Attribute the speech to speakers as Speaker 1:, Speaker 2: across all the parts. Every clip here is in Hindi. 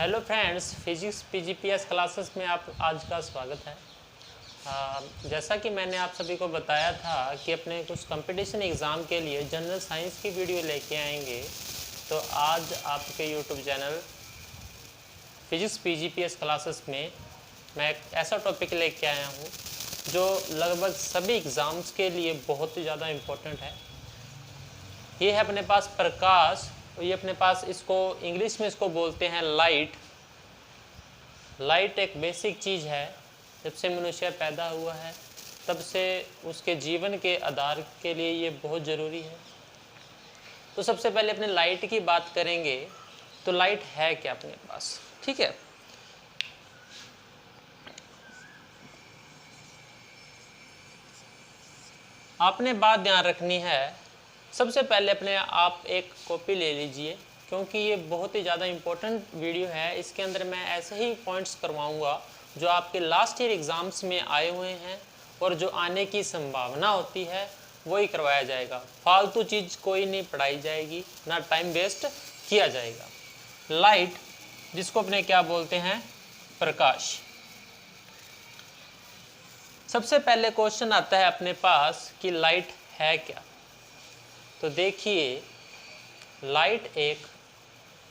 Speaker 1: हेलो फ्रेंड्स, फिजिक्स पीजीपीएस क्लासेस में आप आज का स्वागत है। जैसा कि मैंने आप सभी को बताया था कि अपने कुछ कंपटीशन एग्ज़ाम के लिए जनरल साइंस की वीडियो लेके आएंगे, तो आज आपके यूट्यूब चैनल फिजिक्स पीजीपीएस क्लासेस में मैं एक ऐसा टॉपिक लेके आया हूँ जो लगभग सभी एग्ज़ाम्स के लिए बहुत ही ज़्यादा इम्पोर्टेंट है। ये है अपने पास प्रकाश। ये अपने पास इसको इंग्लिश में इसको बोलते हैं लाइट। लाइट एक बेसिक चीज़ है। जब से मनुष्य पैदा हुआ है तब से उसके जीवन के आधार के लिए ये बहुत ज़रूरी है। तो सबसे पहले अपने लाइट की बात करेंगे। तो लाइट है क्या अपने पास, ठीक है। आपने बात ध्यान रखनी है। सबसे पहले अपने आप एक कॉपी ले लीजिए, क्योंकि ये बहुत ही ज़्यादा इम्पोर्टेंट वीडियो है। इसके अंदर मैं ऐसे ही पॉइंट्स करवाऊंगा जो आपके लास्ट ईयर एग्ज़ाम्स में आए हुए हैं और जो आने की संभावना होती है वही करवाया जाएगा। फालतू चीज़ कोई नहीं पढ़ाई जाएगी, ना टाइम वेस्ट किया जाएगा। लाइट, जिसको अपने क्या बोलते हैं, प्रकाश। सबसे पहले क्वेश्चन आता है अपने पास कि लाइट है क्या। तो देखिए, लाइट एक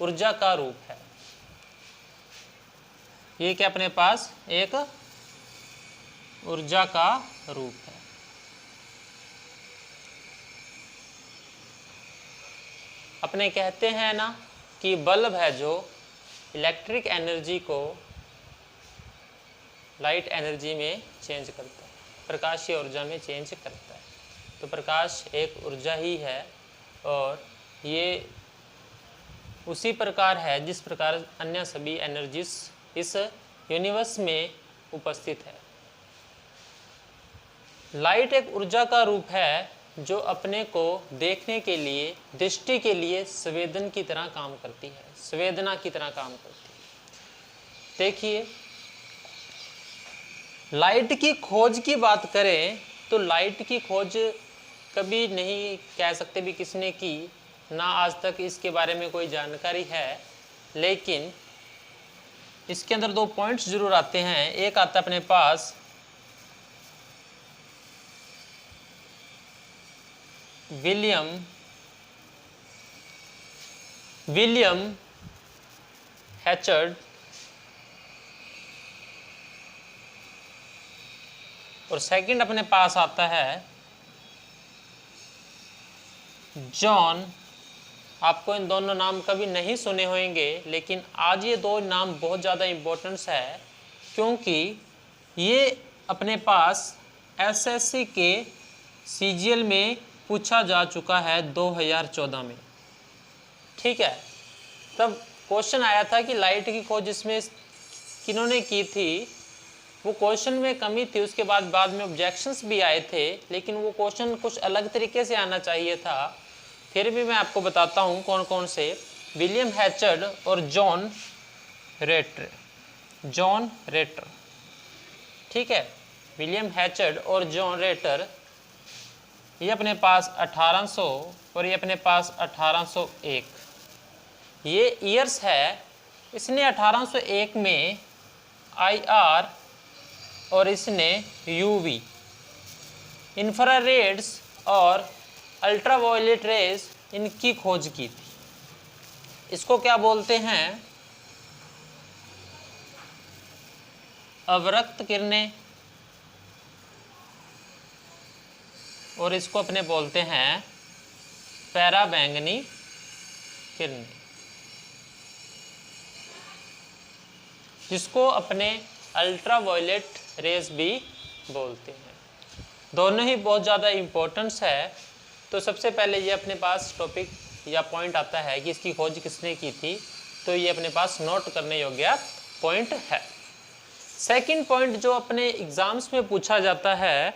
Speaker 1: ऊर्जा का रूप है। ये क्या अपने पास एक ऊर्जा का रूप है। अपने कहते हैं ना कि बल्ब है जो इलेक्ट्रिक एनर्जी को लाइट एनर्जी में चेंज करता है, प्रकाशीय ऊर्जा में चेंज करता है। तो प्रकाश एक ऊर्जा ही है और ये उसी प्रकार है जिस प्रकार अन्य सभी एनर्जीज इस यूनिवर्स में उपस्थित है। लाइट एक ऊर्जा का रूप है जो अपने को देखने के लिए, दृष्टि के लिए संवेदन की तरह काम करती है, संवेदना की तरह काम करती है। देखिए, लाइट की खोज की बात करें तो लाइट की खोज कभी नहीं कह सकते भी किसने की, ना आज तक इसके बारे में कोई जानकारी है। लेकिन इसके अंदर दो पॉइंट्स जरूर आते हैं। एक आता है अपने पास विलियम हैचर्ड, और सेकंड अपने पास आता है जॉन। आपको इन दोनों नाम कभी नहीं सुने होंगे, लेकिन आज ये दो नाम बहुत ज़्यादा इम्पोर्टेंस है, क्योंकि ये अपने पास एसएससी के सीजीएल में पूछा जा चुका है 2014 में, ठीक है। तब क्वेश्चन आया था कि लाइट की खोज इसमें किन्होंने की थी। वो क्वेश्चन में कमी थी, उसके बाद में ऑब्जेक्शंस भी आए थे, लेकिन वो क्वेश्चन कुछ अलग तरीके से आना चाहिए था। फिर भी मैं आपको बताता हूँ कौन कौन से। विलियम हैचर्ड और जॉन रेटर, ठीक है। विलियम हैचर्ड और जॉन रेटर, ये अपने पास 1800 और ये अपने पास 1801, ये ईयर्स है। इसने 1801 में IR और इसने UV, इंफ्रारेड्स और अल्ट्रावायलेट रेज, इनकी खोज की थी। इसको क्या बोलते हैं, अवरक्त किरणें, और इसको अपने बोलते हैं पराबैंगनी किरणें, जिसको अपने अल्ट्रावायलेट रेज भी बोलते हैं। दोनों ही बहुत ज़्यादा इम्पोर्टेंस है। तो सबसे पहले ये अपने पास टॉपिक या पॉइंट आता है कि इसकी खोज किसने की थी, तो ये अपने पास नोट करने योग्य पॉइंट है। सेकंड पॉइंट जो अपने एग्जाम्स में पूछा जाता है,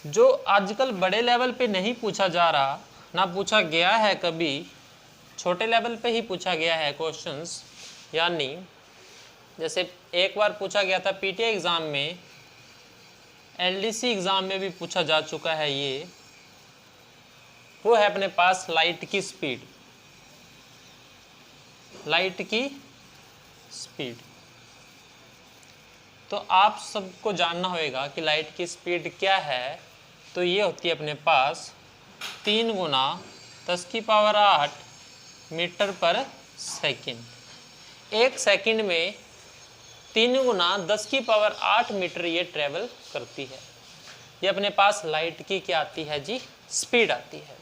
Speaker 1: जो आजकल बड़े लेवल पे नहीं पूछा जा रहा, ना पूछा गया है कभी, छोटे लेवल पे ही पूछा गया है क्वेश्चंस। यानी जैसे एक बार पूछा गया था पीटीआई एग्ज़ाम में, एलडीसी एग्ज़ाम में भी पूछा जा चुका है। ये वो है अपने पास लाइट की स्पीड। लाइट की स्पीड। तो आप सबको जानना होगा कि लाइट की स्पीड क्या है। तो ये होती है अपने पास 3 गुना 10⁸ मीटर पर सेकंड। 1 सेकंड में 3 गुना 10⁸ मीटर ये ट्रेवल करती है। ये अपने पास लाइट की क्या आती है जी, स्पीड आती है।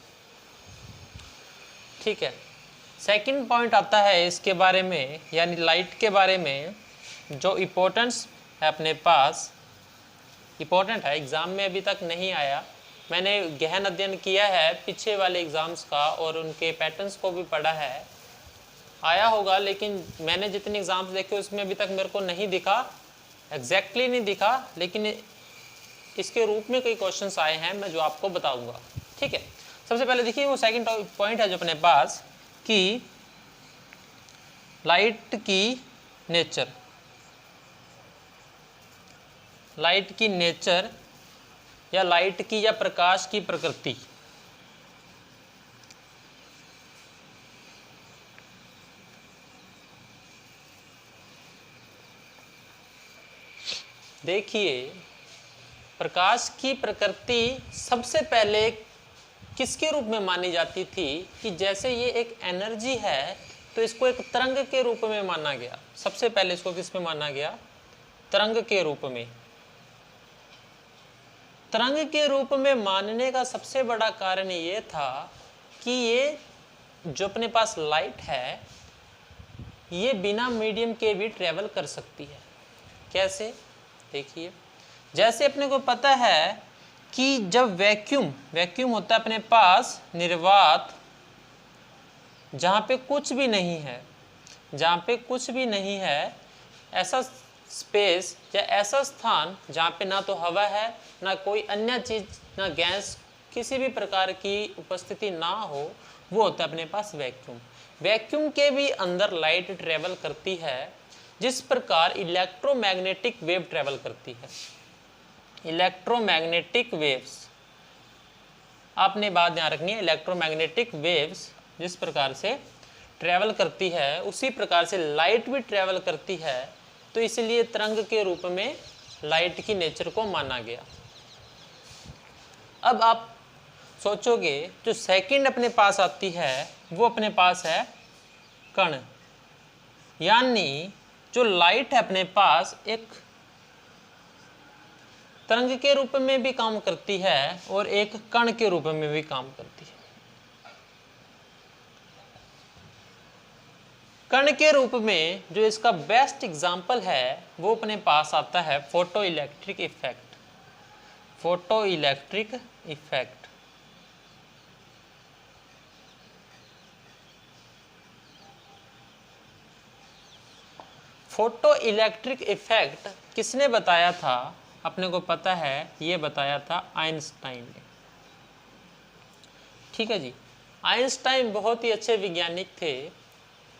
Speaker 1: ठीक है, सेकंड पॉइंट आता है इसके बारे में, यानी लाइट के बारे में जो इम्पोर्टेंस है अपने पास, इम्पोर्टेंट है, एग्ज़ाम में अभी तक नहीं आया। मैंने गहन अध्ययन किया है पीछे वाले एग्ज़ाम्स का और उनके पैटर्न्स को भी पढ़ा है, आया होगा, लेकिन मैंने जितने एग्ज़ाम्स देखे उसमें अभी तक मेरे को नहीं दिखा, एग्जैक्टली नहीं दिखा, लेकिन इसके रूप में कई क्वेश्चंस आए हैं मैं जो आपको बताऊंगा। ठीक है, सबसे पहले देखिए वो सेकंड पॉइंट है जो अपने पास कि लाइट की नेचर, लाइट की नेचर या लाइट की या प्रकाश की प्रकृति। देखिए प्रकाश की प्रकृति सबसे पहले किसके रूप में मानी जाती थी कि जैसे ये एक एनर्जी है तो इसको एक तरंग के रूप में माना गया। सबसे पहले इसको किस में माना गया, तरंग के रूप में। तरंग के रूप में मानने का सबसे बड़ा कारण ये था कि ये जो अपने पास लाइट है ये बिना मीडियम के भी ट्रेवल कर सकती है। कैसे, देखिए जैसे अपने को पता है कि जब वैक्यूम होता है अपने पास निर्वात, जहाँ पे कुछ भी नहीं है, जहाँ पे कुछ भी नहीं है, ऐसा स्पेस या ऐसा स्थान जहाँ पे ना तो हवा है ना कोई अन्य चीज़, ना गैस, किसी भी प्रकार की उपस्थिति ना हो, वो होता है अपने पास वैक्यूम। वैक्यूम के भी अंदर लाइट ट्रेवल करती है जिस प्रकार इलेक्ट्रोमैग्नेटिक वेव ट्रेवल करती है। इलेक्ट्रोमैग्नेटिक वेव्स, आपने बात ध्यान रखनी है, इलेक्ट्रोमैग्नेटिक वेव्स जिस प्रकार से ट्रेवल करती है उसी प्रकार से लाइट भी ट्रेवल करती है। तो इसलिए तरंग के रूप में लाइट की नेचर को माना गया। अब आप सोचोगे जो सेकंड अपने पास आती है वो अपने पास है कण, यानी जो लाइट है अपने पास एक तरंग के रूप में भी काम करती है और एक कण के रूप में भी काम करती है। कण के रूप में जो इसका बेस्ट एग्जाम्पल है वो अपने पास आता है photo electric effect. Photo electric effect, photo electric effect किसने बताया था, अपने को पता है, ये बताया था आइंस्टाइन ने। ठीक है जी, आइंस्टाइन बहुत ही अच्छे वैज्ञानिक थे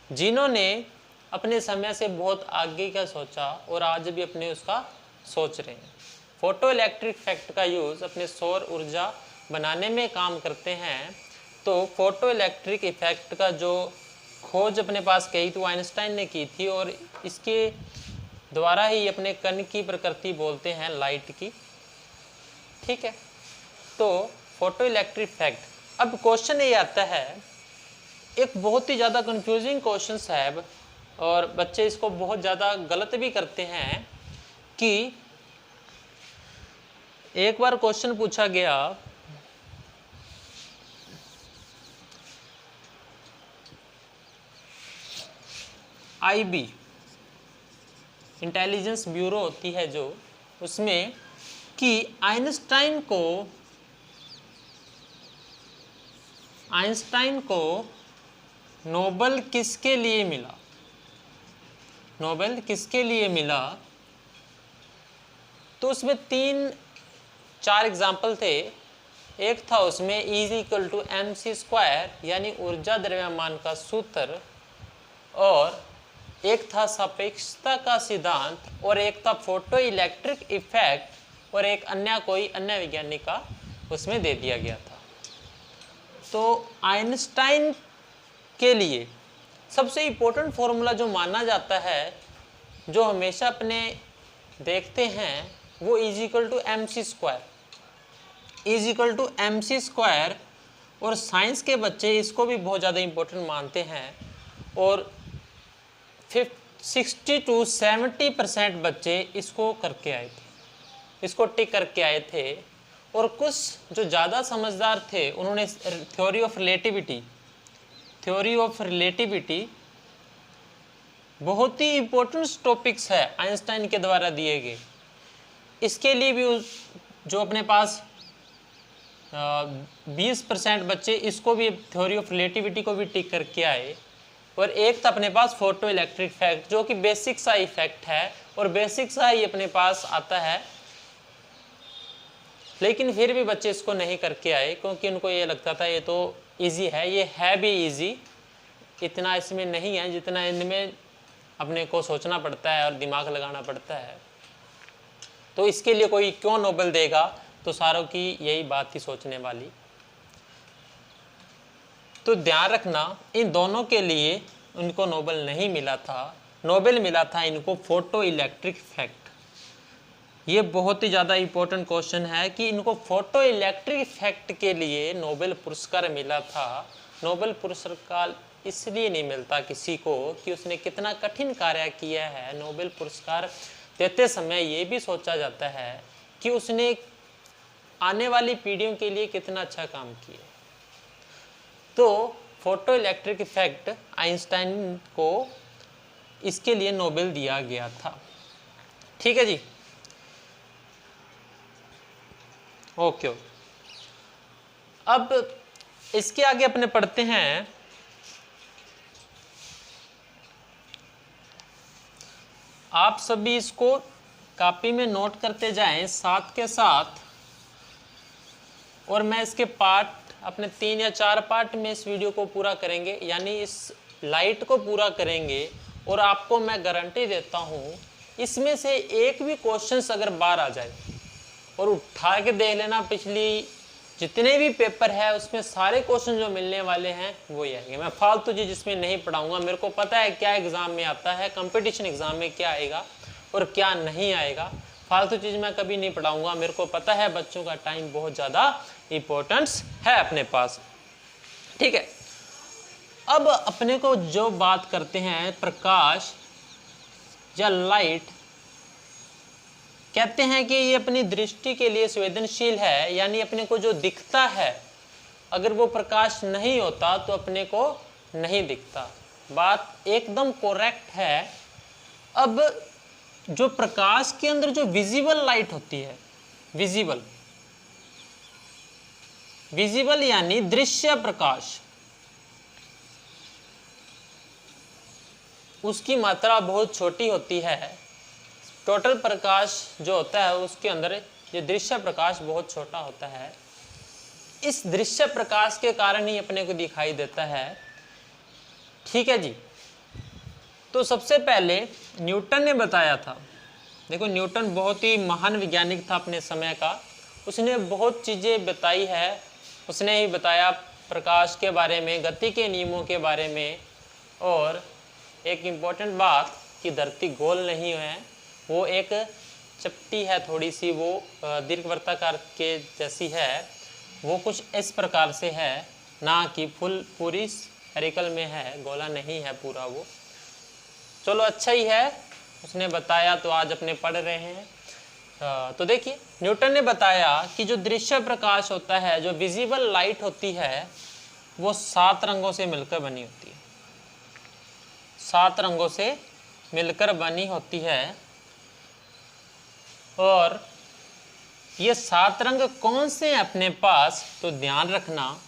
Speaker 1: जिन्होंने अपने समय से बहुत आगे का सोचा और आज भी अपने उसका सोच रहे हैं। फोटो इलेक्ट्रिक इफेक्ट का यूज़ अपने सौर ऊर्जा बनाने में काम करते हैं। तो फोटो इलेक्ट्रिक इफेक्ट का जो खोज अपने पास कही तो आइंस्टाइन ने की थी और इसके द्वारा ही अपने कण की प्रकृति बोलते हैं लाइट की। ठीक है, तो फोटो इलेक्ट्रिक इफेक्ट। अब क्वेश्चन ये आता है, एक बहुत ही ज़्यादा कंफ्यूजिंग क्वेश्चन है और बच्चे इसको बहुत ज़्यादा गलत भी करते हैं कि एक बार क्वेश्चन पूछा गया IB इंटेलिजेंस ब्यूरो होती है जो, उसमें कि आइंस्टाइन को नोबेल किसके लिए मिला, नोबेल किसके लिए मिला। तो उसमें 3-4 एग्जाम्पल थे। एक था उसमें E=mc² यानी ऊर्जा द्रव्यमान का सूत्र, और एक था सापेक्षता का सिद्धांत, और एक था फोटो इलेक्ट्रिक इफेक्ट, और एक कोई अन्य वैज्ञानिक का उसमें दे दिया गया था। तो आइंस्टाइन के लिए सबसे इम्पोर्टेंट फॉर्मूला जो माना जाता है, जो हमेशा अपने देखते हैं, वो E=mc², E=mc²। और साइंस के बच्चे इसको भी बहुत ज़्यादा इम्पोर्टेंट मानते हैं, और 60 to 70% बच्चे इसको करके आए थे, इसको टिक करके आए थे। और कुछ जो ज़्यादा समझदार थे उन्होंने थ्योरी ऑफ रिलेटिविटी बहुत ही इम्पोर्टेंट टॉपिक्स है आइंस्टाइन के द्वारा दिए गए, इसके लिए भी जो अपने पास 20% बच्चे इसको भी, थ्योरी ऑफ रिलेटिविटी को भी टिक करके आए। और एक था अपने पास फोटो इलेक्ट्रिक इफेक्ट, जो कि बेसिक सा इफेक्ट है और बेसिक सा ही अपने पास आता है, लेकिन फिर भी बच्चे इसको नहीं करके आए क्योंकि उनको ये लगता था ये तो इजी है। ये है भी इजी, इतना इसमें नहीं है जितना इनमें अपने को सोचना पड़ता है और दिमाग लगाना पड़ता है। तो इसके लिए कोई क्यों नोबेल देगा, तो सारों की यही बात थी सोचने वाली। तो ध्यान रखना, इन दोनों के लिए उनको नोबेल नहीं मिला था, नोबेल मिला था इनको फोटो इलेक्ट्रिक इफेक्ट। ये बहुत ही ज़्यादा इम्पोर्टेंट क्वेश्चन है कि इनको फोटो इलेक्ट्रिक इफेक्ट के लिए नोबेल पुरस्कार मिला था। नोबेल पुरस्कार इसलिए नहीं मिलता किसी को कि उसने कितना कठिन कार्य किया है। नोबेल पुरस्कार देते समय ये भी सोचा जाता है कि उसने आने वाली पीढ़ियों के लिए कितना अच्छा काम किया। तो फोटो इलेक्ट्रिक इफेक्ट आइंस्टाइन को इसके लिए नोबेल दिया गया था। ठीक है जी, ओके। अब इसके आगे अपने पढ़ते हैं आप सभी इसको कॉपी में नोट करते जाएं साथ के साथ, और मैं इसके पार्ट अपने 3 या 4 पार्ट में इस वीडियो को पूरा करेंगे, यानी इस लाइट को पूरा करेंगे। और आपको मैं गारंटी देता हूँ इसमें से एक भी क्वेश्चंस अगर बाहर आ जाए और उठा के देख लेना, पिछली जितने भी पेपर है उसमें सारे क्वेश्चन जो मिलने वाले हैं वो ही आएंगे। मैं फालतू चीज़ इसमें नहीं पढ़ाऊंगा, मेरे को पता है क्या एग्ज़ाम में आता है, कंपटीशन एग्ज़ाम में क्या आएगा और क्या नहीं आएगा। फालतू चीज़ मैं कभी नहीं पढ़ाऊंगा, मेरे को पता है बच्चों का टाइम बहुत ज़्यादा इम्पोर्टेंस है अपने पास। ठीक है, अब अपने को जो बात करते हैं प्रकाश या लाइट, कहते हैं कि ये अपनी दृष्टि के लिए संवेदनशील है, यानी अपने को जो दिखता है अगर वो प्रकाश नहीं होता तो अपने को नहीं दिखता। बात एकदम करेक्ट है। अब जो प्रकाश के अंदर जो विजिबल लाइट होती है, विजिबल यानी दृश्य प्रकाश, उसकी मात्रा बहुत छोटी होती है। टोटल प्रकाश जो होता है उसके अंदर ये दृश्य प्रकाश बहुत छोटा होता है। इस दृश्य प्रकाश के कारण ही अपने को दिखाई देता है। ठीक है जी, तो सबसे पहले न्यूटन ने बताया था। देखो, न्यूटन बहुत ही महान वैज्ञानिक था अपने समय का, उसने बहुत चीज़ें बताई है। उसने ही बताया प्रकाश के बारे में, गति के नियमों के बारे में, और एक इम्पॉर्टेंट बात कि धरती गोल नहीं है, वो एक चपटी है थोड़ी सी, वो दीर्घवृत्ताकार के जैसी है, वो कुछ इस प्रकार से है, ना कि फुल पूरी स्फेरिकल में है, गोला नहीं है पूरा वो। चलो अच्छा ही है, उसने बताया तो आज अपने पढ़ रहे हैं। तो देखिए, न्यूटन ने बताया कि जो दृश्य प्रकाश होता है, जो विजिबल लाइट होती है, वो 7 रंगों से मिलकर बनी होती है। 7 रंगों से मिलकर बनी होती है। और ये 7 रंग कौन से हैं अपने पास, तो ध्यान रखना,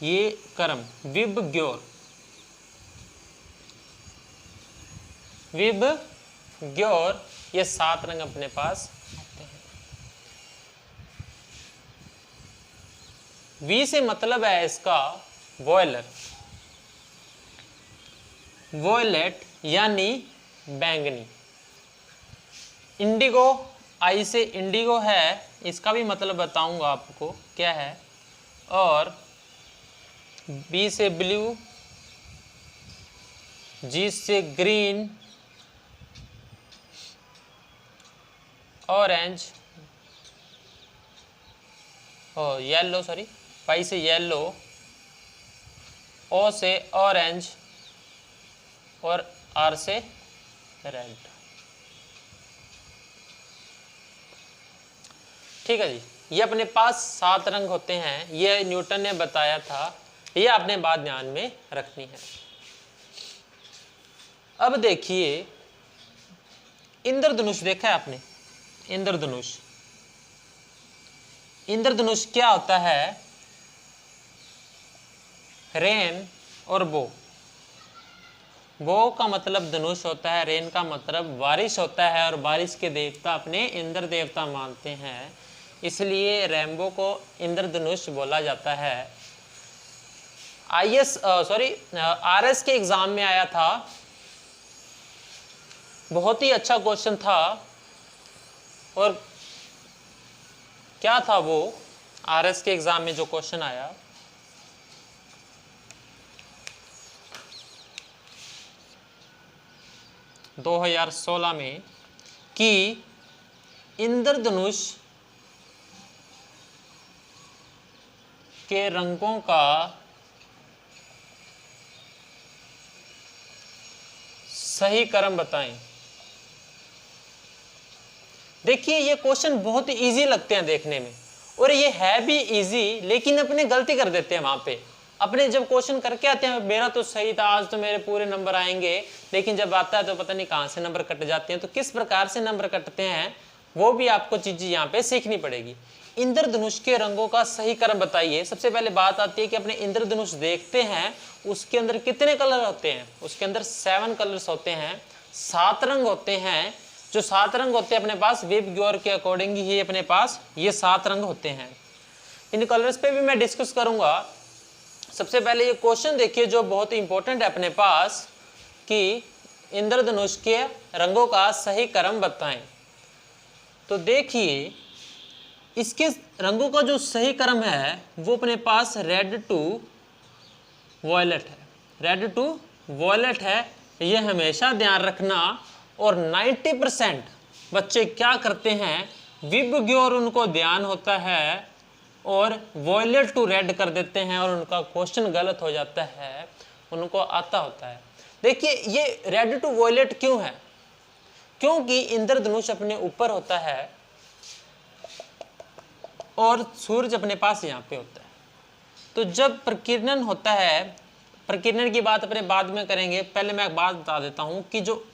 Speaker 1: ये कर्म, विब, ग्योर, ये 7 रंग अपने पास आते हैं। वी से मतलब है इसका वॉयलेट यानी बैंगनी। इंडिगो, आई से इंडिगो है, इसका भी मतलब बताऊंगा आपको क्या है। और बी से ब्लू, जी से ग्रीन, ऑरेंज और येलो, सॉरी पाई से येलो, ओ से ऑरेंज और आर से रेड। ठीक है जी, ये अपने पास 7 रंग होते हैं, ये न्यूटन ने बताया था, ये आपने बात ध्यान में रखनी है। अब देखिए इंद्रधनुष देखा है आपने, इंद्रधनुष, इंद्रधनुष क्या होता है? रेन और बो, बो का मतलब धनुष होता है, रेन का मतलब बारिश होता है, और बारिश के देवता अपने इंद्र देवता मानते हैं, इसलिए रेनबो को इंद्रधनुष बोला जाता है। आरएस के एग्जाम में आया था, बहुत ही अच्छा क्वेश्चन था। और क्या था वो आरएस के एग्जाम में जो क्वेश्चन आया? – 2016 में कि इंद्रधनुष के रंगों का सही क्रम बताएं। देखिए ये क्वेश्चन बहुत ही इजी लगते हैं देखने में, और ये है भी इजी, लेकिन अपने गलती कर देते हैं वहां पे। अपने जब क्वेश्चन करके आते हैं, मेरा तो सही था, आज तो मेरे पूरे नंबर आएंगे, लेकिन जब आता है तो पता नहीं कहां से नंबर कट जाते हैं। तो किस प्रकार से नंबर कटते हैं वो भी आपको चीजें यहाँ पे सीखनी पड़ेगी। इंद्रधनुष के रंगों का सही क्रम बताइए। सबसे पहले बात आती है कि अपने इंद्रधनुष देखते हैं, उसके अंदर कितने कलर होते हैं? उसके अंदर 7 कलर्स होते हैं, 7 रंग होते हैं। जो 7 रंग होते हैं अपने पास वेब ग्योर के अकॉर्डिंग ही अपने पास ये 7 रंग होते हैं। इन कलर्स पे भी मैं डिस्कस करूंगा। सबसे पहले ये क्वेश्चन देखिए जो बहुत ही इंपॉर्टेंट है अपने पास, कि इंद्रधनुष के रंगों का सही क्रम बताएं। तो देखिए इसके रंगों का जो सही क्रम है वो अपने पास रेड टू वॉयलेट है, रेड टू वॉयलेट है, ये हमेशा ध्यान रखना। और 90% बच्चे क्या करते हैं, विबग्योर उनको ध्यान होता है और वॉयलेट टू रेड कर देते हैं, और उनका क्वेश्चन गलत हो जाता है, उनको आता होता है। देखिए ये रेड टू वॉयलेट क्यों है? क्योंकि इंद्रधनुष अपने ऊपर होता है और सूरज अपने पास यहाँ पे होता है। तो जब प्रकीर्णन होता है, प्रकीर्णन की बात अपने बाद में करेंगे, पहले मैं एक बात बता देता हूं कि जो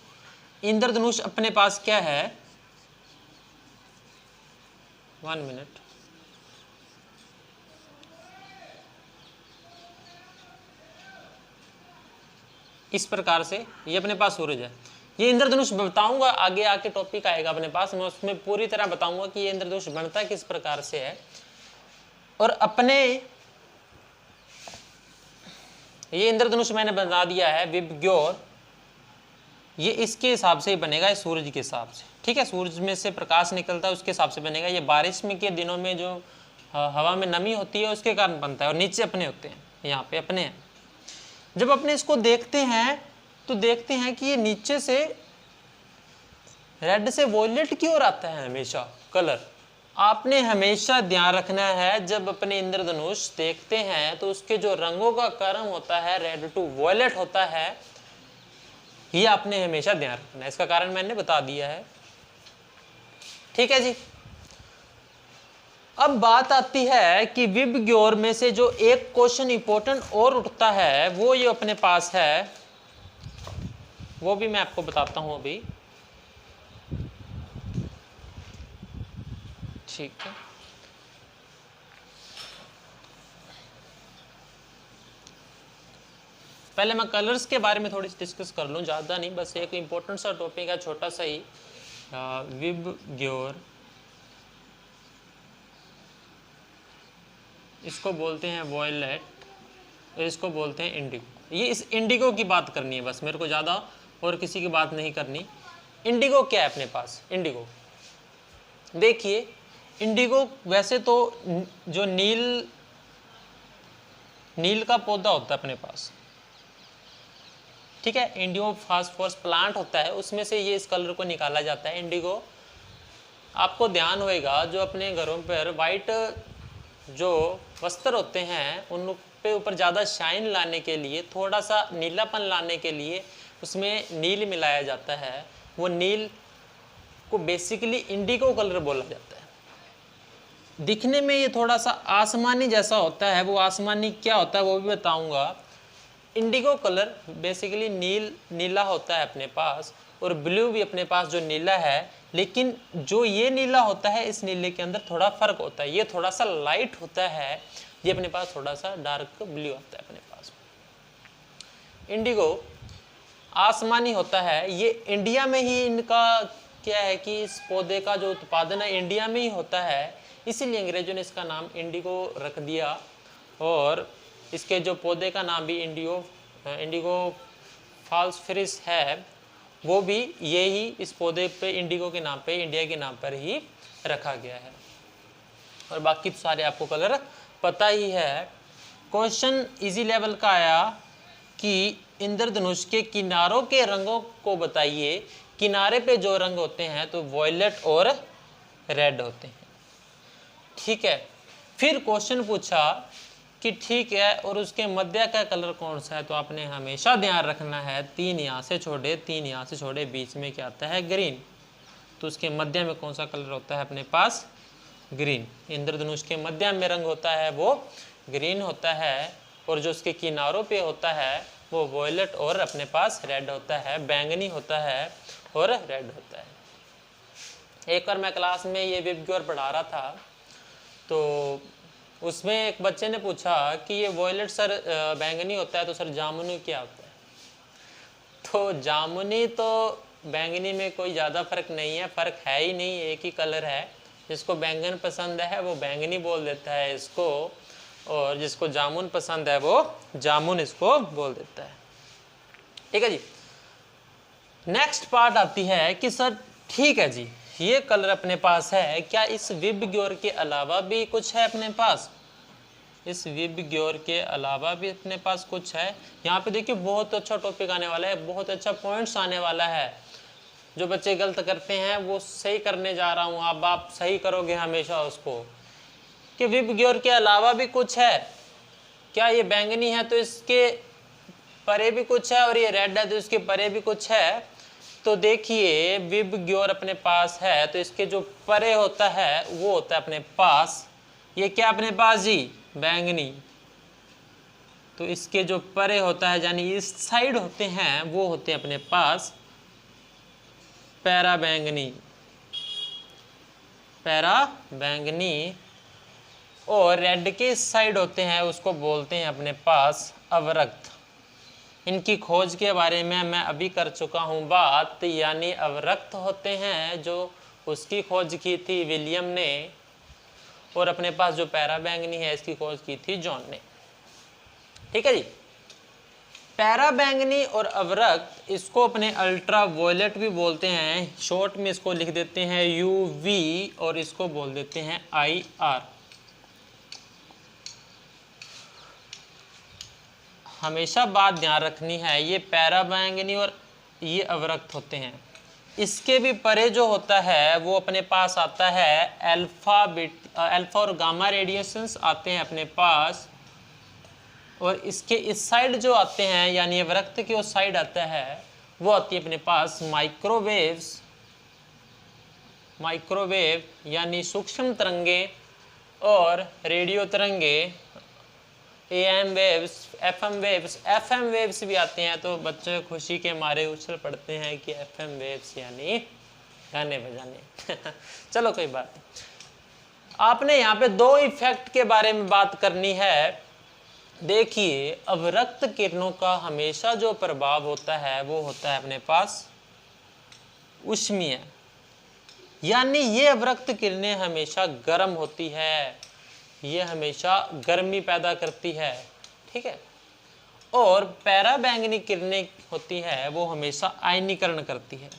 Speaker 1: इंद्रधनुष अपने पास क्या है, 1 मिनट, इस प्रकार से ये अपने पास सूरज है। ये इंद्रधनुष बताऊंगा, आगे आके टॉपिक आएगा अपने पास, मैं उसमें पूरी तरह बताऊंगा कि ये इंद्रधनुष बनता किस प्रकार से है। और अपने ये इंद्रधनुष मैंने बना दिया है विबग्योर, ये इसके हिसाब से ही बनेगा, ये सूरज के हिसाब से, ठीक है। सूरज में से प्रकाश निकलता है उसके हिसाब से बनेगा। ये बारिश में के दिनों में जो हवा में नमी होती है उसके कारण बनता है। और नीचे अपने होते हैं, यहाँ पे अपने हैं। जब अपने इसको देखते हैं तो देखते हैं कि ये नीचे से रेड से वॉयलेट की ओर आता है हमेशा कलर। आपने हमेशा ध्यान रखना है जब अपने इंद्रधनुष देखते हैं तो उसके जो रंगों का क्रम होता है रेड टू वॉयलेट होता है, ये आपने हमेशा ध्यान रखना है। इसका कारण मैंने बता दिया है, ठीक है जी। अब बात आती है कि विबग्योर में से जो एक क्वेश्चन इंपॉर्टेंट और उठता है वो ये अपने पास है, वो भी मैं आपको बताता हूं अभी, ठीक है। पहले मैं कलर्स के बारे में थोड़ी सी डिस्कस कर लूं, ज़्यादा नहीं, बस एक इंपॉर्टेंट सा टॉपिक है, छोटा सा ही। विबग्योर, इसको बोलते हैं वॉयलेट, इसको बोलते हैं इंडिगो। ये इस इंडिगो की बात करनी है बस, मेरे को ज़्यादा और किसी की बात नहीं करनी। इंडिगो क्या है अपने पास? इंडिगो देखिए, इंडिगो वैसे तो जो नील का पौधा होता है अपने पास, ठीक है, इंडिगो फास्फोरस प्लांट होता है, उसमें से ये इस कलर को निकाला जाता है इंडिगो। आपको ध्यान होएगा जो अपने घरों पर वाइट जो वस्त्र होते हैं उन पे ऊपर ज़्यादा शाइन लाने के लिए, थोड़ा सा नीलापन लाने के लिए उसमें नील मिलाया जाता है। वो नील को बेसिकली इंडिगो कलर बोला जाता है। दिखने में ये थोड़ा सा आसमानी जैसा होता है, वो आसमानी क्या होता है वो भी बताऊंगा। इंडिगो कलर बेसिकली नीला होता है अपने पास, और ब्लू भी अपने पास जो नीला है, लेकिन जो ये नीला होता है इस नीले के अंदर थोड़ा फर्क होता है, ये थोड़ा सा लाइट होता है, ये अपने पास थोड़ा सा डार्क ब्लू आता है अपने पास। इंडिगो आसमानी होता है, ये इंडिया में ही इनका क्या है कि इस पौधे का जो उत्पादन है इंडिया में ही होता है, इसीलिए अंग्रेजों ने इसका नाम इंडिगो रख दिया। और इसके जो पौधे का नाम भी इंडिगो फाल्सफेरिस है, वो भी यही इस पौधे पे इंडिगो के नाम पे, इंडिया के नाम पर ही रखा गया है। और बाकी तो सारे आपको कलर पता ही है। क्वेश्चन इजी लेवल का आया कि इंद्रधनुष के किनारों के रंगों को बताइए। किनारे पे जो रंग होते हैं तो वॉयलेट और रेड होते हैं, ठीक है। फिर क्वेश्चन पूछा कि ठीक है, और उसके मध्य का कलर कौन सा है, तो आपने हमेशा ध्यान रखना है 3 यहाँ से छोड़े, 3 यहाँ से छोड़े, बीच में क्या आता है ग्रीन, तो उसके मध्य में कौन सा कलर होता है अपने पास ग्रीन। इंद्रधनुष के मध्य में रंग होता है वो ग्रीन होता है, और जो उसके किनारों पे होता है वो वॉयलेट और अपने पास रेड होता है, बैंगनी होता है और रेड होता है। एक बार मैं क्लास में ये विबग्योर पढ़ा रहा था, तो उसमें एक बच्चे ने पूछा कि ये वॉयलेट सर बैंगनी होता है, तो सर जामुनी क्या होता है। तो जामुनी तो बैंगनी में कोई ज़्यादा फर्क नहीं है, फ़र्क है ही नहीं, एक ही कलर है। जिसको बैंगन पसंद है वो बैंगनी बोल देता है इसको, और जिसको जामुन पसंद है वो जामुन इसको बोल देता है, ठीक है जी। नेक्स्ट पार्ट आती है कि सर ठीक है जी, ये कलर अपने पास है, क्या इस विबग्योर के अलावा भी कुछ है अपने पास, इस विबग्योर के अलावा भी अपने पास कुछ है। यहाँ पे देखिए बहुत अच्छा टॉपिक आने वाला है, बहुत अच्छा पॉइंट्स आने वाला है। जो बच्चे गलत करते हैं वो सही करने जा रहा हूँ, अब आप सही करोगे हमेशा उसको, कि विबग्योर के अलावा भी कुछ है। क्या ये बैंगनी है तो इसके परे भी कुछ है, और ये रेड है तो इसके परे भी कुछ है। तो देखिए विबग्योर अपने पास है, तो इसके जो परे होता है वो होता है अपने पास, ये क्या अपने पास जी बैंगनी, तो इसके जो परे होता है यानी इस साइड होते हैं वो होते हैं अपने पास पैरा बैंगनी, पैरा बैंगनी, और रेड के इस साइड होते हैं उसको बोलते हैं अपने पास अवरक्त। इनकी खोज के बारे में मैं अभी कर चुका हूँ बात, यानी अवरक्त होते हैं जो उसकी खोज की थी विलियम ने, और अपने पास जो पैरा बैंगनी है इसकी खोज की थी जॉन ने, ठीक है जी। पैरा बैंगनी और अवरक्त इसको अपने अल्ट्रा वॉयलेट भी बोलते हैं, शॉर्ट में इसको लिख देते हैं यूवी, और इसको बोल देते हैं IR। हमेशा बात ध्यान रखनी है, ये पैरा बैंगनी और ये अवरक्त होते हैं। इसके भी परे जो होता है वो अपने पास आता है अल्फा और गामा रेडिएशंस आते हैं अपने पास, और इसके इस साइड जो आते हैं यानी अवरक्त की उस साइड आता है वो आती है अपने पास माइक्रोवेव यानी सूक्ष्म तरंगे और रेडियो तरंगे, AM वेव्स, FM वेव्स भी आते हैं। तो बच्चे खुशी के मारे उछल पड़ते हैं कि FM वेव्स यानी गाने बजाने चलो कोई बात नहीं। आपने यहाँ पे 2 इफेक्ट के बारे में बात करनी है। देखिए अवरक्त किरणों का हमेशा जो प्रभाव होता है वो होता है अपने पास ऊष्मीय, यानी ये अवरक्त किरणें हमेशा गर्म होती है, ये हमेशा गर्मी पैदा करती है, ठीक है। और पैरा बैंगनी किरणें होती है वो हमेशा आयनीकरण करती है,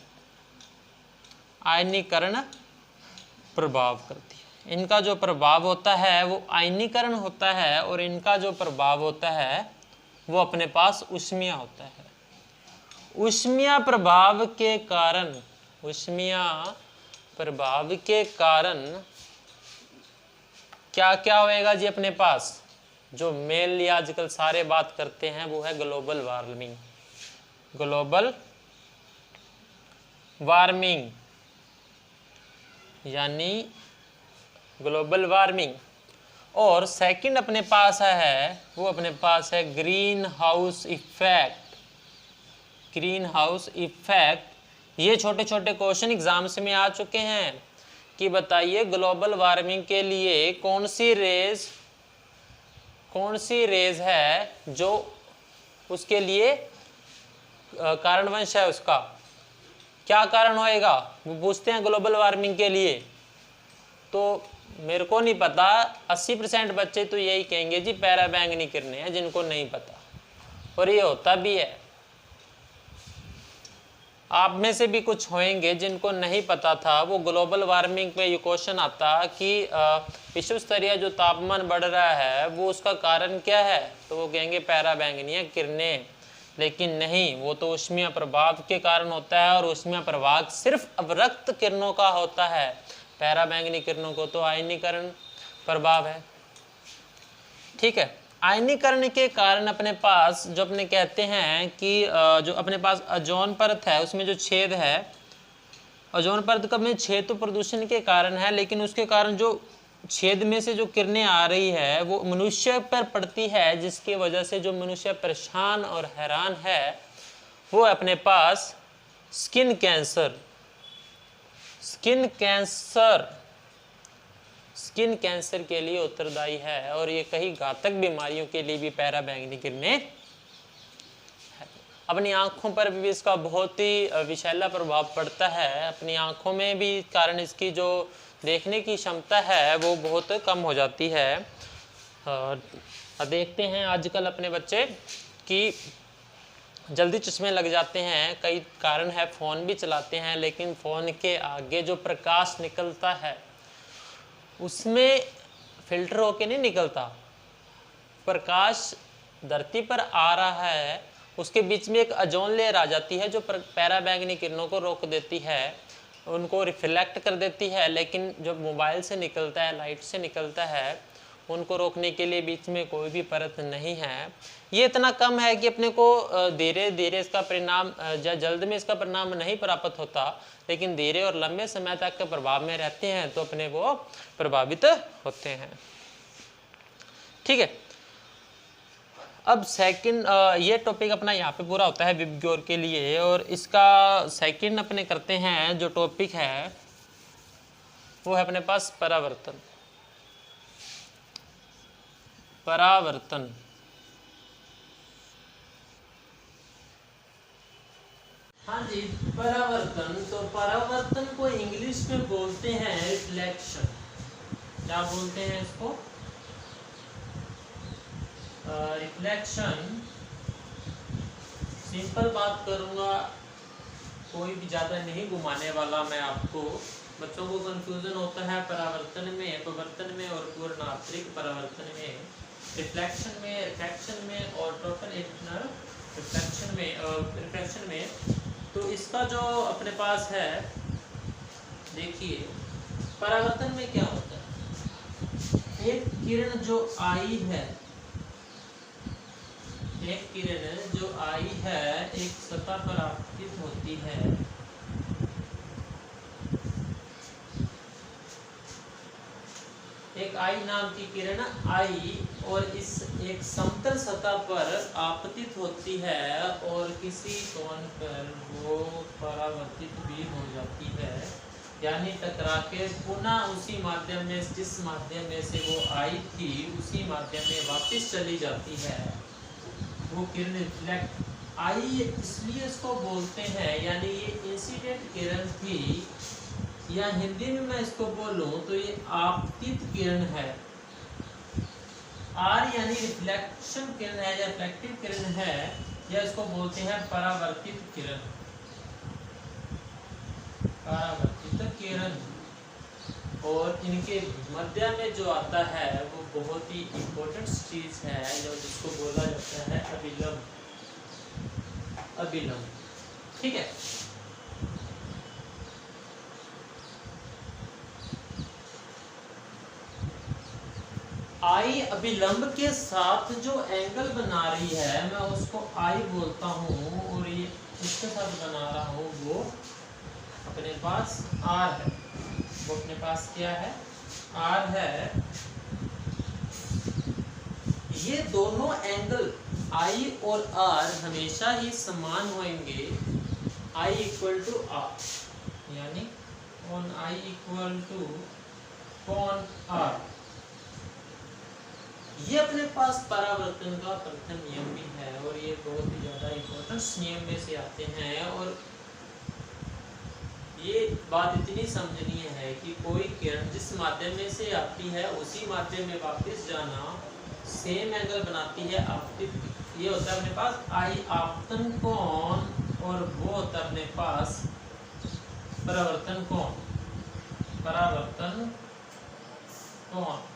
Speaker 1: आयनीकरण प्रभाव करती है। इनका जो प्रभाव होता है वो आयनीकरण होता है, और इनका जो प्रभाव होता है वो अपने पास ऊष्मीय होता है। ऊष्मीय प्रभाव के कारण, ऊष्मीय प्रभाव के कारण क्या क्या होएगा जी अपने पास? जो मेनली आजकल सारे बात करते हैं वो है ग्लोबल वार्मिंग। ग्लोबल वार्मिंग यानी ग्लोबल वार्मिंग। और सेकंड अपने पास है, वो अपने पास है green house effect. Green house effect, ये छोटे छोटे क्वेश्चन एग्जाम्स में आ चुके हैं कि बताइए ग्लोबल वार्मिंग के लिए कौन सी रेज है जो उसके लिए कारणवंश है, उसका क्या कारण होएगा, वो पूछते हैं ग्लोबल वार्मिंग के लिए। तो मेरे को नहीं पता, 80% बच्चे तो यही कहेंगे जी पैराबैंगनी किरणें हैं, जिनको नहीं पता, और ये होता भी है। आप में से भी कुछ होंगे जिनको नहीं पता था। वो ग्लोबल वार्मिंग पे ये क्वेश्चन आता कि विश्व स्तरीय जो तापमान बढ़ रहा है वो उसका कारण क्या है, तो वो कहेंगे पैराबैंगनी किरणें। लेकिन नहीं, वो तो ऊष्मीय प्रभाव के कारण होता है, और ऊष्मीय प्रभाव सिर्फ अवरक्त किरणों का होता है। पैराबैंगनी किरणों को तो आयनीकरण प्रभाव है। ठीक है, आयनीकरण के कारण अपने पास जो अपने कहते हैं कि जो अपने पास ओजोन परत है उसमें जो छेद है, ओजोन परत का में छेद तो प्रदूषण के कारण है, लेकिन उसके कारण जो छेद में से जो किरणें आ रही है वो मनुष्य पर पड़ती है, जिसकी वजह से जो मनुष्य परेशान और हैरान है वो अपने पास स्किन कैंसर। स्किन कैंसर के लिए उत्तरदायी है, और ये कई घातक बीमारियों के लिए भी पैराबैंगनी किरणें। अपनी आंखों पर भी इसका बहुत ही विषैला प्रभाव पड़ता है। अपनी आंखों में भी कारण इसकी जो देखने की क्षमता है वो बहुत कम हो जाती है। और देखते हैं आजकल अपने बच्चे कि जल्दी चश्मे लग जाते हैं। कई कारण है, फ़ोन भी चलाते हैं, लेकिन फ़ोन के आगे जो प्रकाश निकलता है उसमें फिल्टर होके नहीं निकलता। प्रकाश धरती पर आ रहा है, उसके बीच में एक ओजोन लेयर आ जाती है जो पैराबैंगनी किरणों को रोक देती है, उनको रिफ्लेक्ट कर देती है। लेकिन जो मोबाइल से निकलता है, लाइट से निकलता है, उनको रोकने के लिए बीच में कोई भी परत नहीं है। ये इतना कम है कि अपने को धीरे धीरे इसका परिणाम जल्द में इसका परिणाम नहीं प्राप्त होता, लेकिन धीरे और लंबे समय तक के प्रभाव में रहते हैं तो अपने वो प्रभावित होते हैं। ठीक है, अब सेकंड ये टॉपिक अपना यहाँ पे पूरा होता है विबग्योर के लिए, और इसका सेकंड अपने करते हैं जो टॉपिक है वो है अपने पास परावर्तन। हाँ जी, परावर्तन। तो परावर्तन को इंग्लिश में बोलते हैं रिफ्लेक्शन। क्या बोलते हैं इसको? रिफ्लेक्शन। सिंपल बात करूंगा, कोई भी ज़्यादा नहीं घुमाने वाला मैं आपको। बच्चों को कंफ्यूजन होता है परावर्तन में, अपवर्तन में और पूर्णांतरिक परावर्तन में, रिफ्लेक्शन में, रिफ्रैक्शन में और टोटल इंटरनल रिफ्लेक्शन में। तो इसका जो अपने पास है, देखिए परावर्तन में क्या होता है, एक किरण जो आई है, एक सतह पर आपतित होती है। एक आई नाम की किरण आई और इस एक समतल सतह पर आपतित होती है और किसी कोण पर वो परावर्तित भी हो जाती है, यानी टकरा के पुनः उसी माध्यम में, जिस माध्यम में से वो आई थी उसी माध्यम में वापस चली जाती है। वो किरण रिफ्लेक्ट आई, इसलिए इसको बोलते हैं, यानी ये इंसिडेंट किरण थी, या हिंदी में मैं इसको बोलूं तो ये आपतित किरण है। आर यानी रिफ्लेक्शन किरण है या रिफ्लेक्टिव किरण है, या इसको बोलते हैं परावर्तित किरण। परावर्तित किरण। और इनके मध्य में जो आता है वो बहुत ही इम्पोर्टेंट चीज है, जो जिसको बोला जाता है अभिलंब। ठीक है। आई अभिलंब के साथ जो एंगल बना रही है मैं उसको आई बोलता हूं, और ये इसके साथ बना रहा हूं वो अपने पास आर है। वो अपने पास क्या है, आर है। ये दोनों एंगल आई और आर हमेशा ही समान होंगे, आई इक्वल टू आर, यानी कॉन आई इक्वल टू कॉन आर। ये अपने पास परावर्तन का प्रथम नियम भी है, और ये बहुत ही ज्यादा इंपॉर्टेंट नियम में से आते हैं। और ये बात इतनी समझनी है कि कोई किरण जिस माध्यम में से आती है उसी माध्यम में वापस जाना सेम एंगल बनाती है आपतित। ये होता है अपने पास आई आपतन कोण, और वो होता है अपने पास परावर्तन कोण, परावर्तन कोण।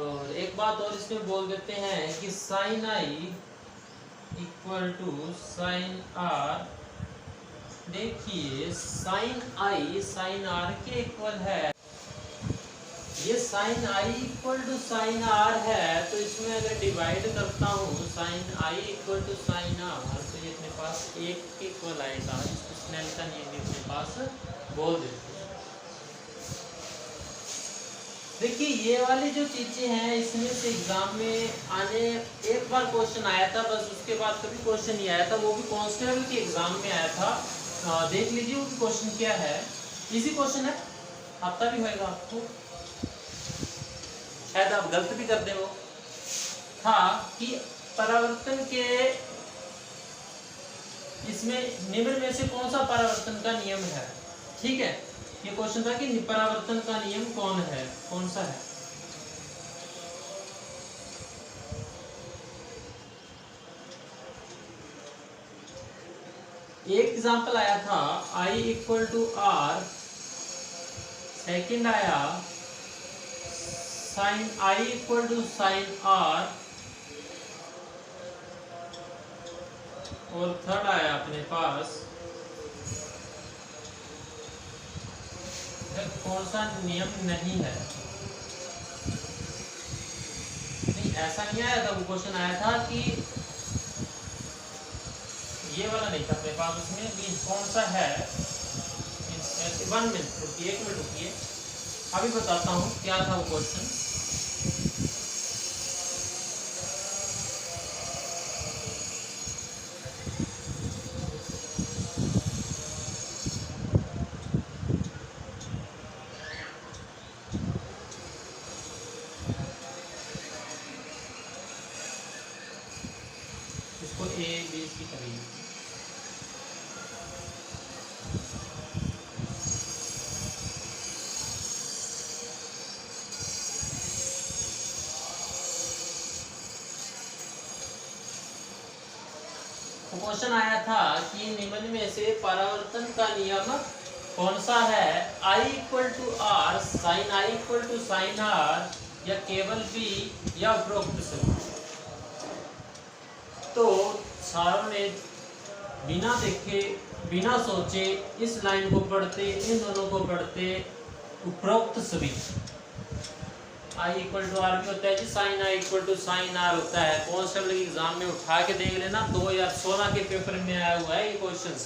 Speaker 1: और एक बात और इसमें बोल देते हैं कि sine I equal to sine R. देखिए साइन आई साइन आर के इक्वल है। ये sine I equal to sine R है, तो इसमें अगर डिवाइड करता हूँ sine I equal to sine R, तो ये अपने पास एक के इक्वल आएगा। स्नेल का नियम भी अपने पास बोल देते हैं। देखिए ये वाली जो चीजें हैं इसमें से एग्जाम में आने एक बार क्वेश्चन आया था, बस उसके बाद कभी क्वेश्चन नहीं आया था। वो भी कांस्टेबल के एग्जाम में आया था। देख लीजिए वो क्वेश्चन क्या है। इजी क्वेश्चन है, आता भी होगा आपको, शायद आप गलत भी कर दे। वो था कि परावर्तन के इसमें निम्न में से कौन सा परावर्तन का नियम है। ठीक है, ये क्वेश्चन था कि परावर्तन का नियम कौन है, कौन सा है। एक एग्जांपल आया था I equal to R, second आया sine I equal to sine R, और थर्ड आया अपने पास कौन सा नियम नहीं है। नहीं ऐसा नहीं आया था, वो क्वेश्चन आया था कि ये वाला नहीं था अपने पास, उसमें भी कौन सा है। 1 मिनट रुकिए, 1 मिनट रुकिए, अभी बताता हूँ क्या था वो क्वेश्चन। इसको ए बी सी करिए। क्वेश्चन आया था कि निम्न में से परावर्तन का नियम कौन सा है। I equal to R, sine I equal to sine R, या केवल बी, या उपरोक्त सभी। तो सारों ने बिना देखे बिना सोचे इस लाइन को पढ़ते, इन दोनों को पढ़ते, उपरोक्त सभी। आई इक्वल टू आर भी होता है जी, sine I equal to sine R होता है। कांस्टेबल के एग्जाम में उठा के देख लेना, 2016 के पेपर में आया हुआ है ये क्वेश्चंस।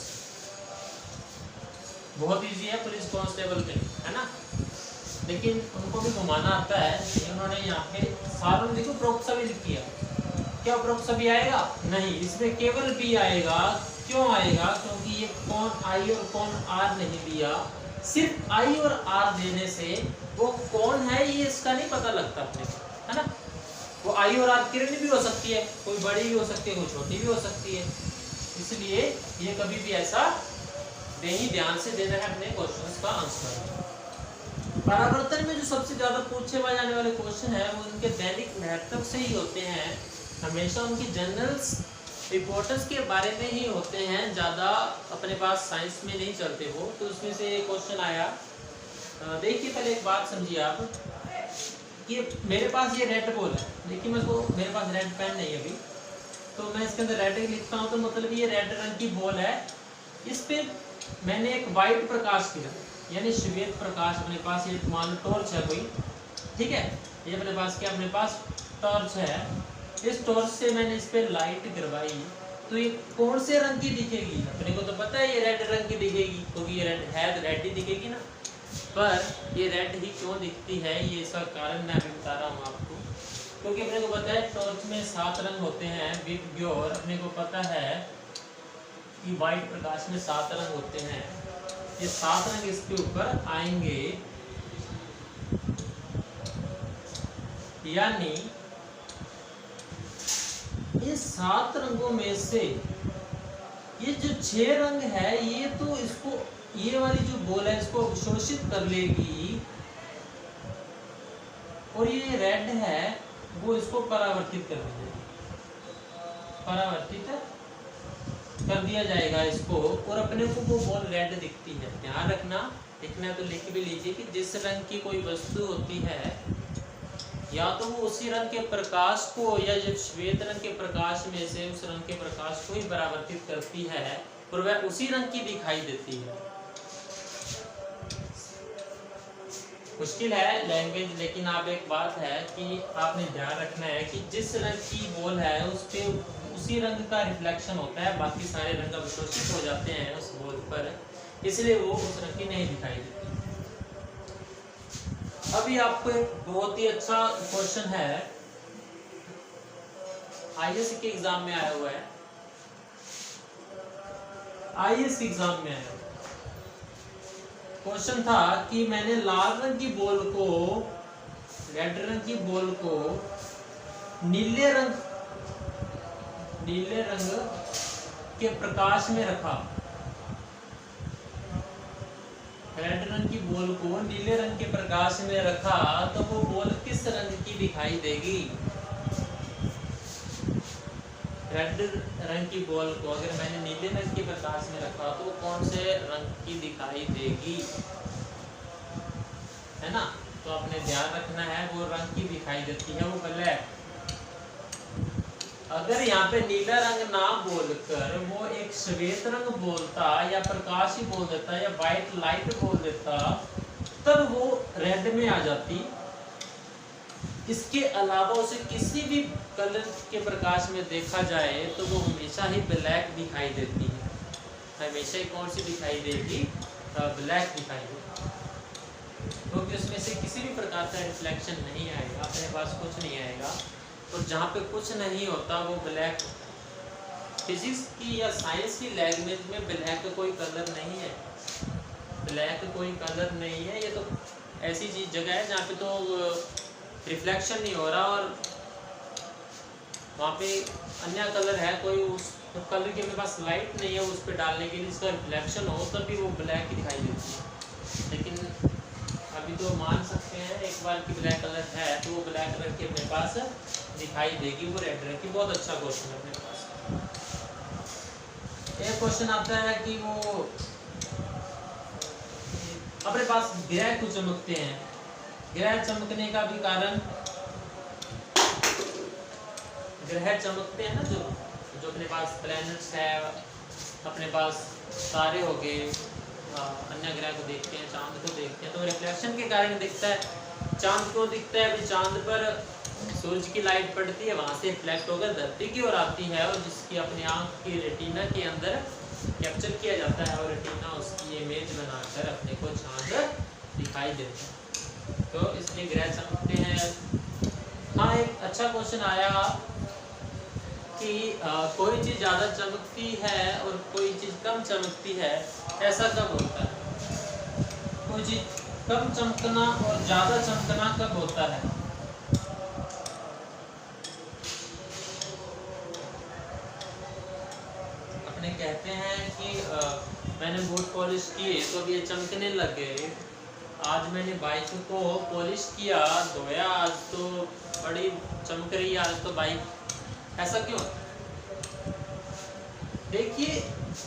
Speaker 1: बहुत इजी है पुलिस कांस्टेबल में, है ना। लेकिन उनको भी घुमाना आता है। उन्होंने यहाँ पे सारों ने देखो उपरोक्त सभी लिखी है। क्या उपरोक्त सभी आएगा? नहीं, इसमें केवल बी आएगा। क्यों आएगा? क्योंकि ये कौन आई और कौन आर नहीं दिया। सिर्फ आई और आर देने से वो कौन है ये इसका नहीं पता लगता अपने को, है ना। वो आई और आर किरण भी हो सकती है, कोई बड़ी भी हो सकती है, कोई छोटी भी हो सकती है। इसलिए ये कभी भी ऐसा नहीं, ध्यान से देना है अपने क्वेश्चंस का आंसर। परावर्तन में जो सबसे ज्यादा पूछे जाने वाले क्वेश्चन है वो उनके दैनिक महत्व से ही होते हैं। हमेशा उनकी जनरल्स इंपॉर्टेंस के बारे में ही होते हैं, ज़्यादा अपने पास साइंस में नहीं चलते वो। तो उसमें से क्वेश्चन आया, देखिए पहले एक बात समझिए आप। कि मेरे पास ये रेड बॉल है, देखिए मेरे पास रेड पेन नहीं है अभी, तो मैं इसके अंदर रेड लिखता हूँ, तो मतलब ये रेड रंग की बॉल है। इस पे मैंने एक वाइट प्रकाश किया, यानी श्वेत प्रकाश, अपने पास ये मान लो टॉर्च है कोई, ठीक है, ये अपने पास क्या, अपने पास टॉर्च है। इस टॉर्च से मैंने इस पे लाइट गिरवाई, तो ये कौन से रंग की दिखेगी? अपने को तो पता है ये रेड रंग की दिखेगी, क्योंकि ये रेड है तो रेड ही दिखेगी ना। पर ये रेड ही क्यों दिखती है, ये इसका कारण मैं अभी बता रहा हूँ आपको। क्योंकि अपने को पता है टॉर्च में 7 रंग होते हैं, विव और अपने को पता है कि वाइट प्रकाश में 7 रंग होते हैं। ये 7 रंग इसके ऊपर आएंगे, यानी ये 7 रंगों में से ये जो 6 रंग है, ये तो इसको, ये वाली जो बॉल है इसको अवशोषित कर लेगी, और ये रेड है वो इसको परावर्तित कर देगी, परावर्तित कर दिया जाएगा इसको, और अपने को वो बॉल रेड दिखती है। ध्यान रखना, लिखना है तो लिख भी लीजिए कि जिस रंग की कोई वस्तु होती है, या तो वो उसी रंग के प्रकाश को, या जब श्वेत रंग के प्रकाश में से उस रंग के प्रकाश को ही परावर्तित करती है, और वह उसी रंग की दिखाई देती है। मुश्किल है लैंग्वेज, लेकिन आप एक बात है कि आपने ध्यान रखना है कि जिस रंग की बॉल है उस पे उसी रंग का रिफ्लेक्शन होता है, बाकी सारे रंग अवशोषित हो जाते हैं उस बॉल पर, इसलिए वो उस रंग की नहीं दिखाई देती। अभी आपको एक बहुत ही अच्छा क्वेश्चन है, आईएएस के एग्जाम में आया हुआ है, आईएएस के एग्जाम में आया क्वेश्चन था कि मैंने लाल रंग की बॉल को, रेड रंग की बॉल को नीले रंग के प्रकाश में रखा, रेड रंग की बॉल को नीले रंग के प्रकाश में रखा, तो वो बॉल किस रंग की दिखाई देगी? रेड रंग की बॉल को अगर मैंने नीले रंग के प्रकाश में रखा तो कौन से रंग की दिखाई देगी, है ना? तो आपने ध्यान रखना है, वो रंग की दिखाई देती है वो ब्लैक। अगर यहाँ पे नीला रंग ना बोलकर वो एक श्वेत रंग बोलता, या प्रकाश ही बोल देता, या व्हाइट लाइट बोल देता, तब वो रेड में आ जाती। इसके अलावा उसे किसी भी कलर के प्रकाश में देखा जाए तो वो हमेशा ही ब्लैक दिखाई देती है, हमेशा ही कौन सी दिखाई देगी? ब्लैक दिखाई देगी, क्योंकि उसमें से किसी भी प्रकार का रिफ्लेक्शन नहीं आएगा, अपने पास कुछ नहीं आएगा, और जहाँ पे कुछ नहीं होता वो ब्लैक। फिजिक्स की या साइंस की लैंग्वेज में ब्लैक कोई कलर नहीं है, ब्लैक कोई कलर नहीं है। ये तो ऐसी चीज जगह है जहाँ पे तो रिफ्लेक्शन नहीं हो रहा, और वहाँ पे अन्य कलर है, कोई उस कलर की अपने पास लाइट नहीं है उस पर डालने के लिए, इसका रिफ्लेक्शन हो तब भी वो ब्लैक ही दिखाई देती है। लेकिन अभी तो मान सकते हैं एक बार कि ब्लैक कलर है तो वो ब्लैक कलर की अपने पास दिखाई देगी, वो रेड रंग की। बहुत अच्छा क्वेश्चन है अपने पास। एक क्वेश्चन आता है कि वो अपने पास ग्रह क्यों चमकते हैं? ग्रह चमकने का भी कारण, ग्रह चमकते हैं ना, जो अपने पास प्लैनेट्स है, अपने पास तारे हो गए, अन्य ग्रह को देखते हैं, चांद को देखते हैं, तो रिफ्लेक्शन के कारण दिखता है। चांद को दिखता है, अभी चांद पर सूरज की लाइट पड़ती है, वहां से रिफ्लेक्ट होकर धरती की ओर आती है, और जिसकी अपनी आंख की रेटिना के अंदर कैप्चर किया जाता है, और रेटिना उसकी इमेज बनाकर अपने को चांद दिखाई देता है। तो इसलिए ग्रह चमकते हैं। हाँ, एक अच्छा क्वेश्चन आया कि कोई चीज़ ज़्यादा चमकती है और कोई चीज़ कम चमकती है, ऐसा कब होता है? कोई चीज़ कम चमकना और ज़्यादा चमकना कब होता है? अपने कहते हैं कि मैंने बूट पॉलिश किए तो अब ये चमकने लग गए, आज मैंने बाइक को पॉलिश किया, धोया, आज तो बड़ी चमक रही है, आज तो बाइक। ऐसा क्यों? देखिए,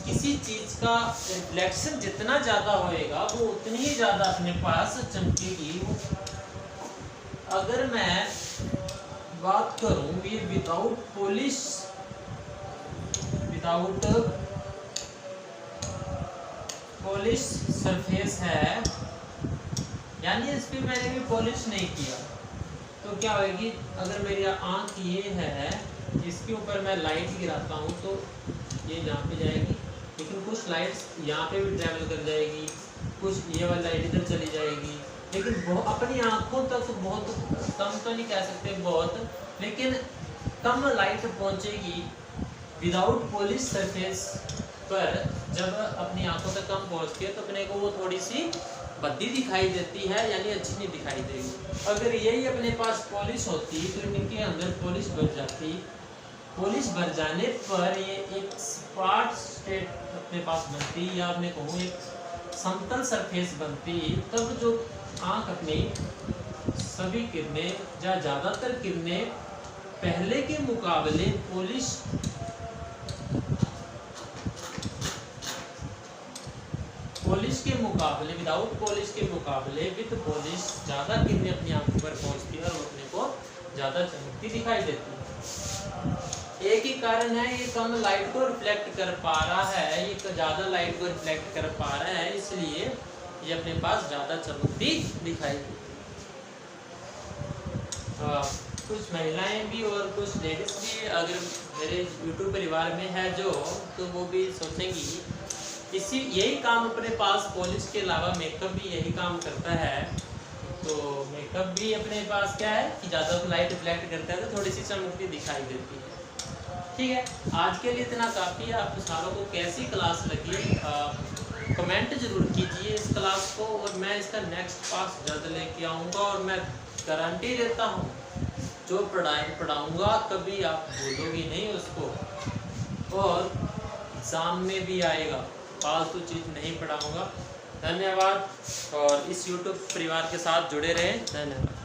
Speaker 1: किसी चीज का रिफ्लेक्शन जितना ज्यादा होएगा वो उतनी ही ज्यादा अपने पास चमकेगी। अगर मैं बात करूं ये विदाउट पॉलिश सरफेस है, यानी इस पे मैंने भी पॉलिश नहीं किया, तो क्या होगी? अगर मेरी आंख ये है, इसके ऊपर मैं लाइट गिराता हूँ तो ये यहाँ पे जाएगी, लेकिन कुछ लाइट्स यहाँ पे भी ट्रैवल कर जाएगी, कुछ ये वाली लाइट इधर चली जाएगी, लेकिन अपनी आंखों तक बहुत कम तो नहीं कह सकते बहुत, लेकिन कम लाइट पहुँचेगी विदाउट पॉलिश सरफेस पर। जब अपनी आंखों तक कम पहुँचती है तो अपने को वो थोड़ी सी भद्दी दिखाई देती है, यानी अच्छी नहीं दिखाई देगी। अगर यही अपने पास पॉलिश होती तो इनके अंदर पॉलिश भर जाती, पॉलिश भर जाने पर ये एक स्पाट स्टेट अपने पास बनती, या मैं कहूँ एक समतल सरफेस बनती। तब जो आँख अपनी सभी किरणें या ज़्यादातर किरणें पहले के मुकाबले पॉलिश के मुकाबले विदाउट पॉलिश के मुकाबले विद पॉलिश ज़्यादा किरणें अपनी आंखों पर पहुंचती है और अपने को ज़्यादा चमकती दिखाई देती है। एक ही कारण है, ये कम लाइट को रिफ्लेक्ट कर पा रहा है, ये ज़्यादा लाइट को रिफ्लेक्ट कर पा रहा है, इसलिए ये अपने पास ज़्यादा चमकती दिखाई देती है। कुछ महिलाएं भी और कुछ लेडीज भी अगर मेरे यूट्यूब परिवार में है जो, तो वो भी सोचेंगी यही काम अपने पास पॉलिश के अलावा मेकअप भी यही काम करता है। तो मेकअप भी अपने पास क्या है कि ज़्यादा लाइट रिफ्लेक्ट करता है तो थोड़ी सी चमकती दिखाई देती है। ठीक है, आज के लिए इतना काफ़ी है। आप सारों को कैसी क्लास लगी कमेंट जरूर कीजिए इस क्लास को, और मैं इसका नेक्स्ट पार्ट जल्द लेके आऊँगा, और मैं गारंटी देता हूँ जो पढ़ाऊँगा कभी आप भूलोगी नहीं उसको, और एग्ज़ाम में भी आएगा, फालतू चीज़ नहीं पढ़ाऊँगा। धन्यवाद, और इस YouTube परिवार के साथ जुड़े रहें। धन्यवाद।